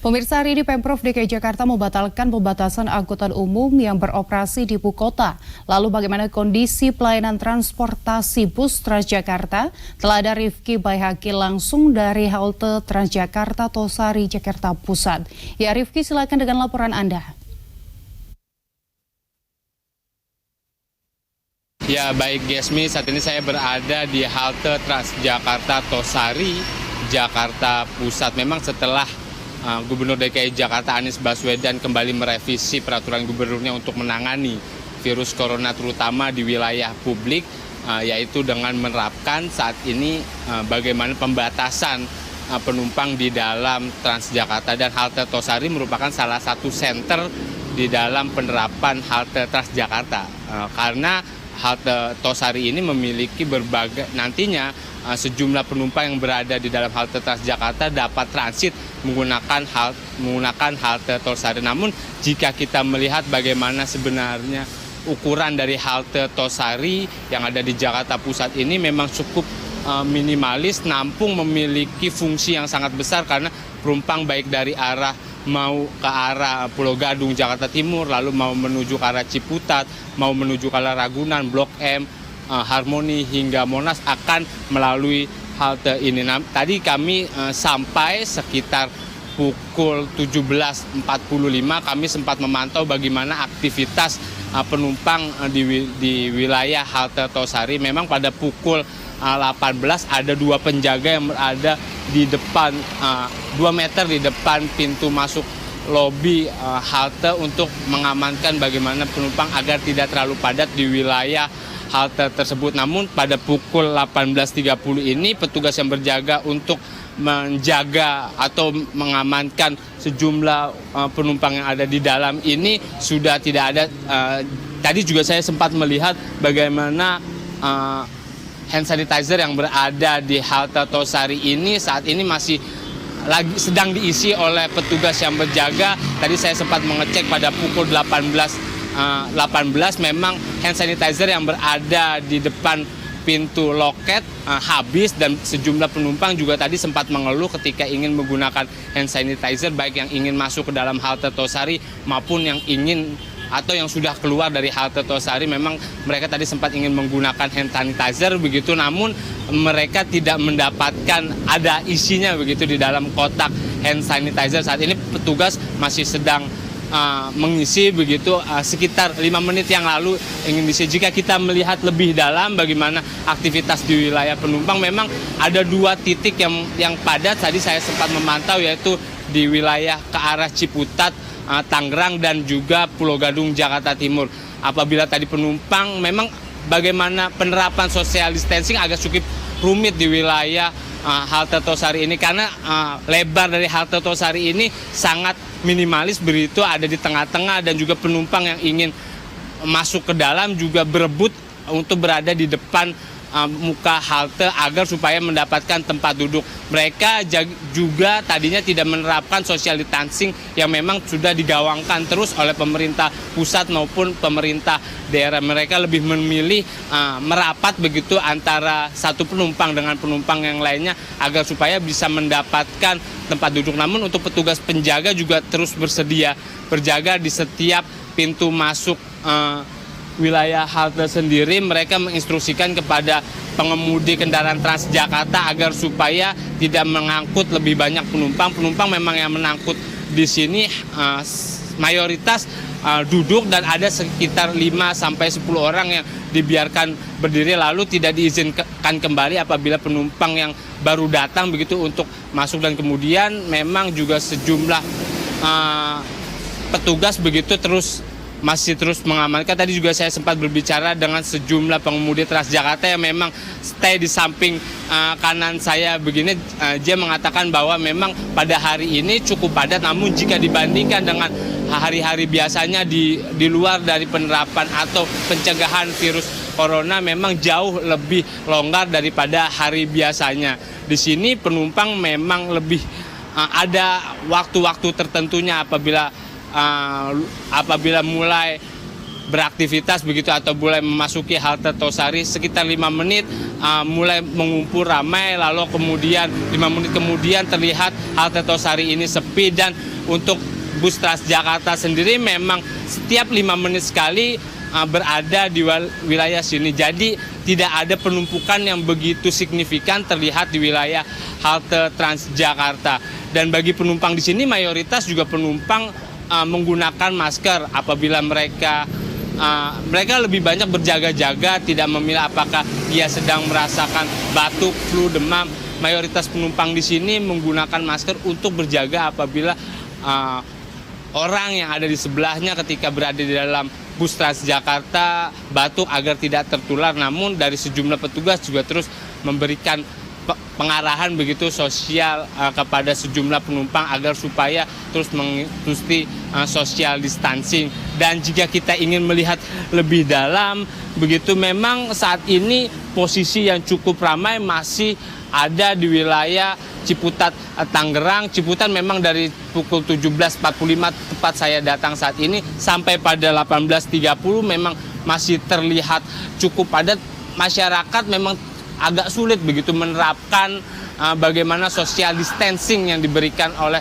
Pemirsa, hari ini Pemprov DKI Jakarta membatalkan pembatasan angkutan umum yang beroperasi di ibu kota. Lalu bagaimana kondisi pelayanan transportasi bus Transjakarta? Telah ada Rifki Baihaqi langsung dari halte Transjakarta Tosari, Jakarta Pusat. Ya Rifki, silakan dengan laporan Anda. Ya baik Gesmi, saat ini saya berada di halte Transjakarta Tosari, Jakarta Pusat. Memang setelah Gubernur DKI Jakarta Anies Baswedan kembali merevisi peraturan gubernurnya untuk menangani virus corona terutama di wilayah publik, yaitu dengan menerapkan saat ini bagaimana pembatasan penumpang di dalam Transjakarta, dan halte Tosari merupakan salah satu senter di dalam penerapan halte Transjakarta, karena halte Tosari ini memiliki berbagai, nantinya sejumlah penumpang yang berada di dalam halte Transjakarta dapat transit menggunakan halte Tosari. Namun jika kita melihat bagaimana sebenarnya ukuran dari halte Tosari yang ada di Jakarta Pusat ini memang cukup minimalis, nampung memiliki fungsi yang sangat besar karena penumpang baik dari mau ke arah Pulau Gadung, Jakarta Timur, lalu mau menuju ke arah Ciputat, mau menuju ke arah Ragunan, Blok M, Harmoni hingga Monas akan melalui halte ini. Nah, tadi kami sampai sekitar pukul 17.45 kami sempat memantau bagaimana aktivitas penumpang di wilayah halte Tosari. Memang pada pukul 18 ada dua penjaga yang berada di depan 2 meter di depan pintu masuk lobi halte untuk mengamankan bagaimana penumpang agar tidak terlalu padat di wilayah halte tersebut. Namun pada pukul 18.30 ini petugas yang berjaga untuk menjaga atau mengamankan sejumlah penumpang yang ada di dalam ini sudah tidak ada. Tadi juga saya sempat melihat bagaimana hand sanitizer yang berada di halte Tosari ini saat ini masih sedang diisi oleh petugas yang berjaga. Tadi saya sempat mengecek pada pukul 18 memang hand sanitizer yang berada di depan pintu loket habis, dan sejumlah penumpang juga tadi sempat mengeluh ketika ingin menggunakan hand sanitizer, baik yang ingin masuk ke dalam halte Tosari maupun yang ingin atau yang sudah keluar dari halte Tosari. Memang mereka tadi sempat ingin menggunakan hand sanitizer begitu, namun mereka tidak mendapatkan ada isinya begitu di dalam kotak hand sanitizer. Saat ini petugas masih sedang mengisi begitu, sekitar 5 menit yang lalu ingin diisi. Jika kita melihat lebih dalam bagaimana aktivitas di wilayah penumpang, memang ada 2 titik yang padat. Tadi saya sempat memantau, yaitu di wilayah ke arah Ciputat, Tangerang, dan juga Pulau Gadung, Jakarta Timur. Apabila tadi penumpang, memang bagaimana penerapan social distancing agak cukup rumit di wilayah halte Tosari ini, karena lebar dari halte Tosari ini sangat minimalis, begitu ada di tengah-tengah, dan juga penumpang yang ingin masuk ke dalam juga berebut untuk berada di depan muka halte agar supaya mendapatkan tempat duduk. Mereka juga tadinya tidak menerapkan social distancing yang memang sudah digawangkan terus oleh pemerintah pusat maupun pemerintah daerah. Mereka lebih memilih merapat begitu antara satu penumpang dengan penumpang yang lainnya agar supaya bisa mendapatkan tempat duduk. Namun untuk petugas penjaga juga terus bersedia berjaga di setiap pintu masuk wilayah halte sendiri. Mereka menginstruksikan kepada pengemudi kendaraan Transjakarta agar supaya tidak mengangkut lebih banyak penumpang. Penumpang memang yang menangkut di sini mayoritas duduk, dan ada sekitar 5-10 orang yang dibiarkan berdiri lalu tidak diizinkan kembali apabila penumpang yang baru datang begitu untuk masuk. Dan kemudian memang juga sejumlah petugas begitu masih terus mengamankan. Tadi juga saya sempat berbicara dengan sejumlah pengemudi Transjakarta yang memang stay di samping kanan saya begini. Dia mengatakan bahwa memang pada hari ini cukup padat, namun jika dibandingkan dengan hari-hari biasanya di luar dari penerapan atau pencegahan virus corona, memang jauh lebih longgar daripada hari biasanya. Di sini penumpang memang lebih ada waktu-waktu tertentunya apabila mulai beraktivitas begitu atau mulai memasuki halte Tosari sekitar 5 menit mulai mengumpul ramai, lalu kemudian 5 menit kemudian terlihat halte Tosari ini sepi. Dan untuk bus Transjakarta sendiri memang setiap 5 menit sekali berada di wilayah sini. Jadi tidak ada penumpukan yang begitu signifikan terlihat di wilayah halte Transjakarta. Dan bagi penumpang di sini mayoritas juga penumpang menggunakan masker apabila mereka lebih banyak berjaga-jaga, tidak memilih apakah dia sedang merasakan batuk, flu, demam. Mayoritas penumpang di sini menggunakan masker untuk berjaga apabila orang yang ada di sebelahnya ketika berada di dalam bus Transjakarta batuk agar tidak tertular. Namun dari sejumlah petugas juga terus memberikan pengarahan begitu sosial kepada sejumlah penumpang agar supaya terus mengikuti social distancing. Dan jika kita ingin melihat lebih dalam begitu, memang saat ini posisi yang cukup ramai masih ada di wilayah Ciputat, Tangerang. Ciputat memang dari pukul 17.45 tepat saya datang saat ini sampai pada 18.30 memang masih terlihat cukup padat. Masyarakat memang agak sulit begitu menerapkan bagaimana social distancing yang diberikan oleh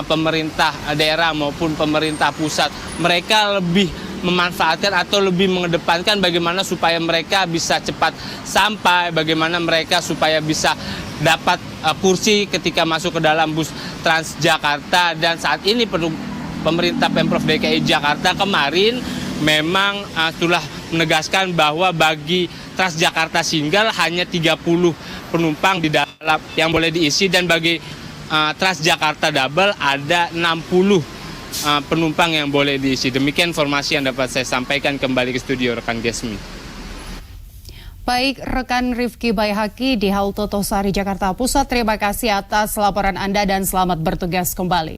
pemerintah daerah maupun pemerintah pusat. Mereka lebih memanfaatkan atau lebih mengedepankan bagaimana supaya mereka bisa cepat sampai, bagaimana mereka supaya bisa dapat kursi ketika masuk ke dalam bus Transjakarta. Dan saat ini pemerintah Pemprov DKI Jakarta kemarin memang telah menegaskan bahwa bagi Transjakarta Single hanya 30 penumpang di dalam yang boleh diisi, dan bagi Transjakarta Double ada 60 penumpang yang boleh diisi. Demikian informasi yang dapat saya sampaikan. Kembali ke studio rekan Gesmi. Baik, rekan Rifki Baihaki di halte Tosari Jakarta Pusat, terima kasih atas laporan Anda dan selamat bertugas kembali.